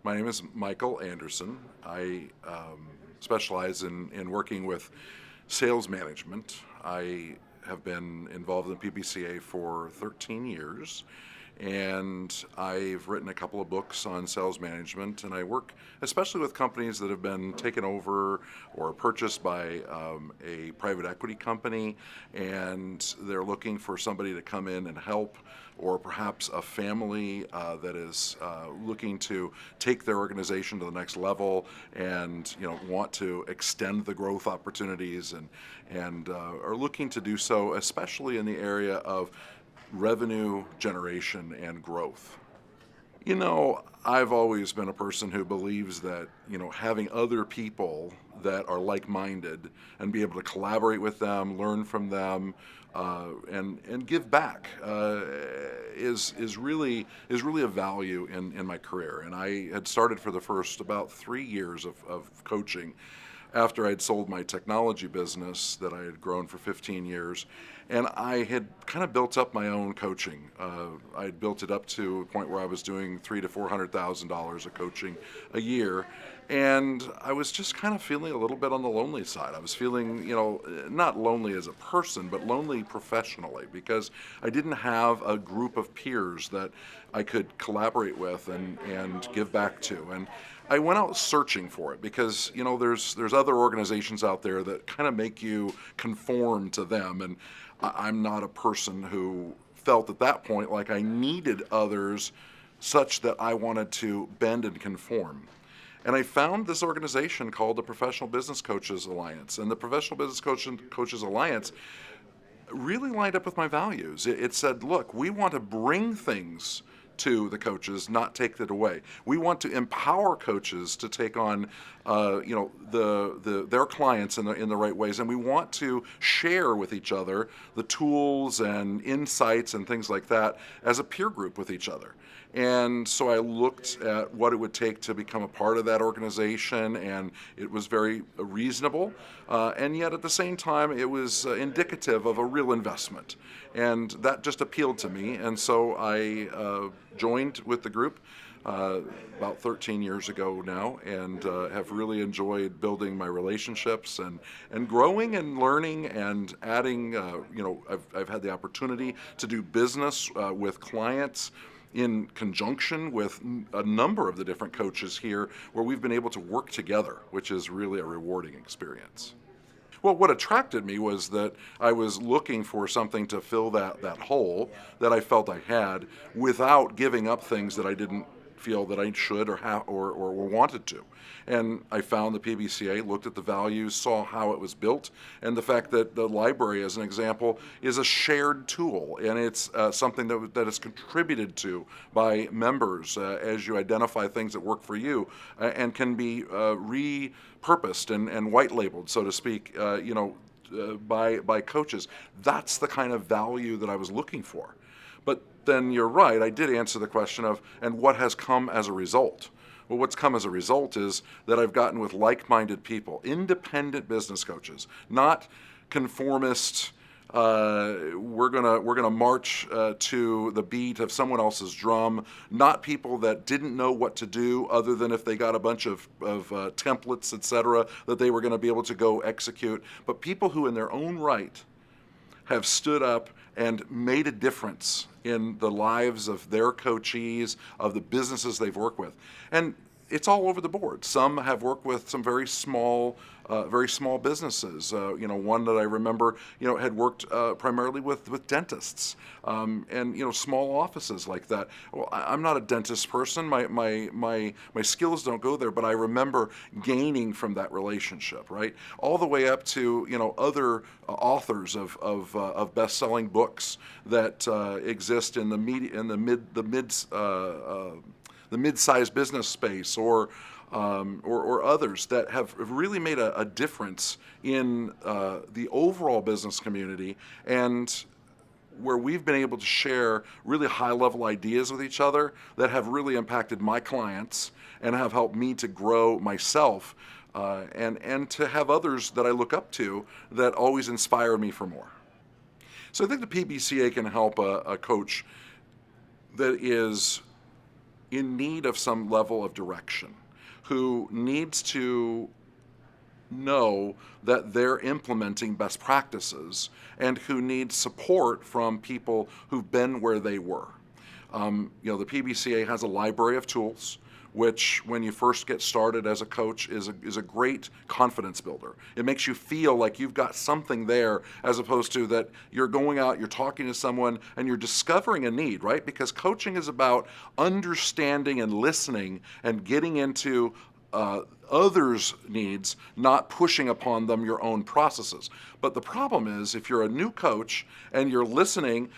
My name is Michael Andersen. I specialize in working with sales management. I have been involved in PBCA for 13 years, and I've written a couple of books on sales management, and I work especially with companies that have been taken over or purchased by a private equity company, and they're looking for somebody to come in and help, or perhaps a family that is looking to take their organization to the next level and want to extend the growth opportunities and are looking to do so, especially in the area of revenue generation and growth. I've always been a person who believes that, having other people that are like-minded and be able to collaborate with them, learn from them, and give back is really a value in my career. And I had started for the first about 3 years of coaching after I'd sold my technology business that I had grown for 15 years, and I had kind of built up my own coaching. I had built it up to a point where I was doing $300,000 to $400,000 of coaching a year, and I was just kind of feeling a little bit on the lonely side. I was feeling, not lonely as a person, but lonely professionally, because I didn't have a group of peers that I could collaborate with and give back to. And I went out searching for it because there's other organizations out there that kind of make you conform to them, and I'm not a person who felt at that point like I needed others such that I wanted to bend and conform. And I found this organization called the Professional Business Coaches Alliance, and the Professional Business Coaches Alliance really lined up with my values. It said, look, we want to bring things to the coaches, not take it away. We want to empower coaches to take on, their clients in the right ways, and we want to share with each other the tools and insights and things like that as a peer group with each other. And so I looked at what it would take to become a part of that organization, and it was very reasonable, and yet at the same time it was indicative of a real investment. And that just appealed to me, and so I joined with the group about 13 years ago now, and have really enjoyed building my relationships and growing and learning and adding. I've had the opportunity to do business with clients in conjunction with a number of the different coaches here, where we've been able to work together, which is really a rewarding experience. Well, what attracted me was that I was looking for something to fill that hole that I felt I had without giving up things that I didn't feel that I should or wanted to. And I found the PBCA, looked at the values, saw how it was built, and the fact that the library, as an example, is a shared tool, and it's something that is contributed to by members as you identify things that work for you, and can be repurposed and white labeled, so to speak, by coaches. That's the kind of value that I was looking for. But then you're right, I did answer the question of, and what has come as a result? Well, what's come as a result is that I've gotten with like-minded people, independent business coaches, not conformist. We're gonna march to the beat of someone else's drum. Not people that didn't know what to do, other than if they got a bunch of templates, etc., that they were going to be able to go execute. But people who, in their own right, have stood up and made a difference in the lives of their coachees, of the businesses they've worked with. And it's all over the board. Some have worked with some very small businesses. One that I remember, had worked primarily with dentists, and small offices like that. Well, I'm not a dentist person. My skills don't go there, but I remember gaining from that relationship, right? All the way up to other authors of best-selling books that exist in the mid-sized business space, or others that have really made a difference in the overall business community, and where we've been able to share really high-level ideas with each other that have really impacted my clients and have helped me to grow myself, and to have others that I look up to that always inspire me for more. So I think the PBCA can help a coach that is in need of some level of direction, who needs to know that they're implementing best practices, and who needs support from people who've been where they were. The PBCA has a library of tools, which when you first get started as a coach is a great confidence builder. It makes you feel like you've got something there, as opposed to that you're going out, you're talking to someone, and you're discovering a need, right? Because coaching is about understanding and listening and getting into others' needs, not pushing upon them your own processes. But the problem is, if you're a new coach and you're listening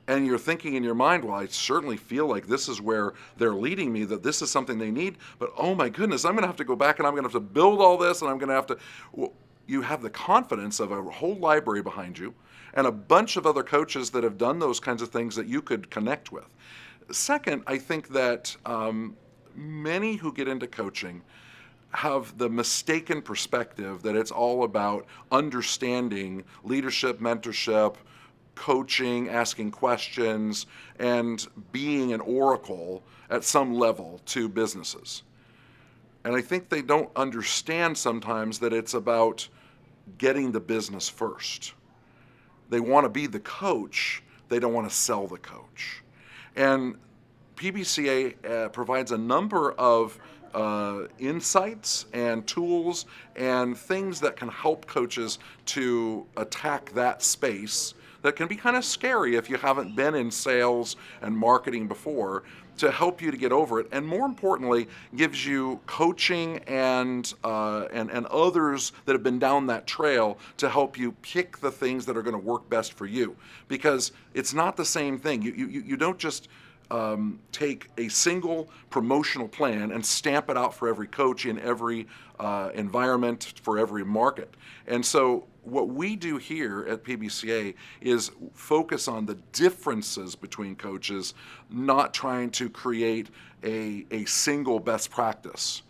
and you're thinking in your mind, well, I certainly feel like this is where they're leading me, that this is something they need, but oh my goodness, I'm going to have to go back and I'm going to have to build all this, and I'm going to have to. Well, you have the confidence of a whole library behind you and a bunch of other coaches that have done those kinds of things that you could connect with. Second, I think that many who get into coaching have the mistaken perspective that it's all about understanding leadership, mentorship, coaching, asking questions, and being an oracle at some level to businesses. And I think they don't understand sometimes that it's about getting the business first. They want to be the coach, they don't want to sell the coach. And PBCA provides a number of insights and tools and things that can help coaches to attack that space that can be kind of scary if you haven't been in sales and marketing before, to help you to get over it, and more importantly, gives you coaching and others that have been down that trail to help you pick the things that are going to work best for you. Because it's not the same thing. You don't just take a single promotional plan and stamp it out for every coach in every environment for every market. And so what we do here at PBCA is focus on the differences between coaches, not trying to create a single best practice.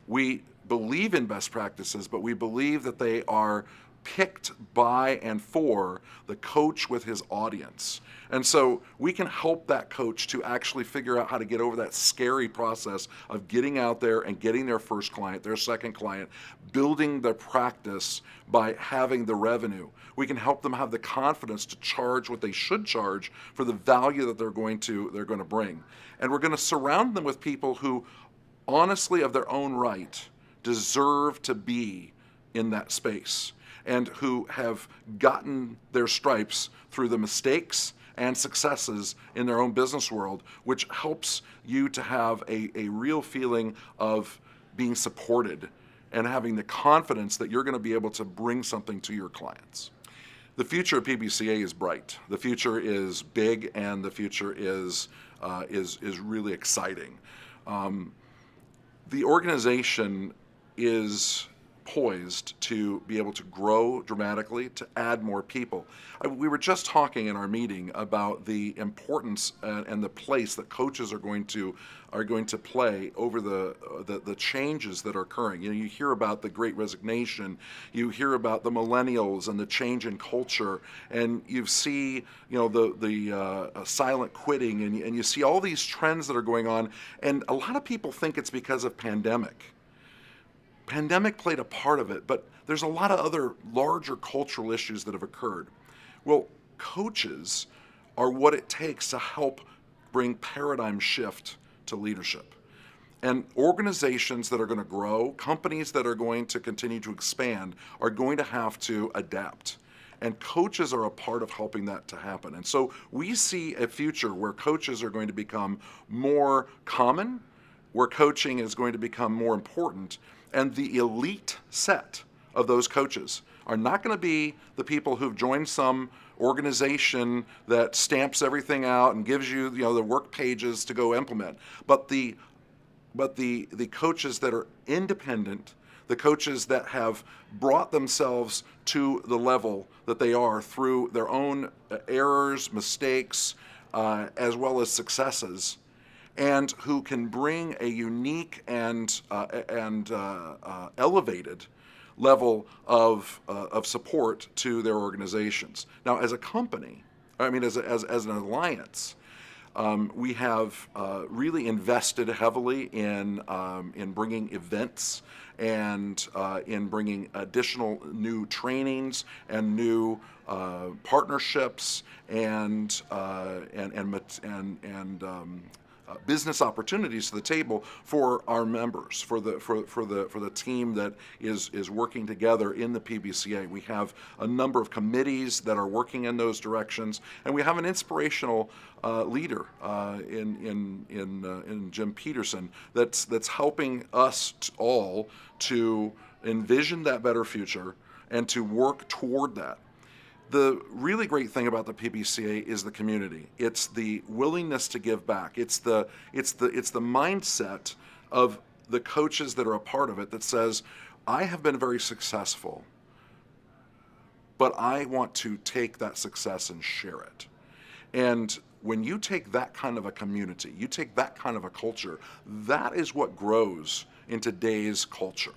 We believe in best practices, but we believe that they are picked by and for the coach with his audience. And so we can help that coach to actually figure out how to get over that scary process of getting out there and getting their first client, their second client, building their practice by having the revenue. We can help them have the confidence to charge what they should charge for the value that they're going to bring. And we're going to surround them with people who, honestly, of their own right, deserve to be in that space, and who have gotten their stripes through the mistakes and successes in their own business world, which helps you to have a real feeling of being supported and having the confidence that you're going to be able to bring something to your clients. The future of PBCA is bright. The future is big, and the future is really exciting. The organization is poised to be able to grow dramatically, to add more people. We were just talking in our meeting about the importance and the place that coaches are going to play over the changes that are occurring. You hear about the Great Resignation, you hear about the millennials and the change in culture, and you see the silent quitting, and you see all these trends that are going on, and a lot of people think it's because of pandemic. Pandemic played a part of it, but there's a lot of other larger cultural issues that have occurred. Well, coaches are what it takes to help bring paradigm shift to leadership. And organizations that are going to grow, companies that are going to continue to expand, are going to have to adapt. And coaches are a part of helping that to happen. And so we see a future where coaches are going to become more common, where coaching is going to become more important. And the elite set of those coaches are not going to be the people who've joined some organization that stamps everything out and gives you, the work pages to go implement. But the coaches that are independent, the coaches that have brought themselves to the level that they are through their own errors, mistakes, as well as successes, and who can bring a unique and elevated level of support to their organizations. Now, as a company, as an alliance, We have really invested heavily in bringing events and in bringing additional new trainings and new partnerships and business opportunities to the table for our members, for the team that is working together in the PBCA. We have a number of committees that are working in those directions, and we have an inspirational leader in Jim Peterson that's helping us all to envision that better future and to work toward that. The really great thing about the PBCA is the community. It's the willingness to give back. It's the mindset of the coaches that are a part of it that says, I have been very successful, but I want to take that success and share it. And when you take that kind of a community, you take that kind of a culture, that is what grows in today's culture.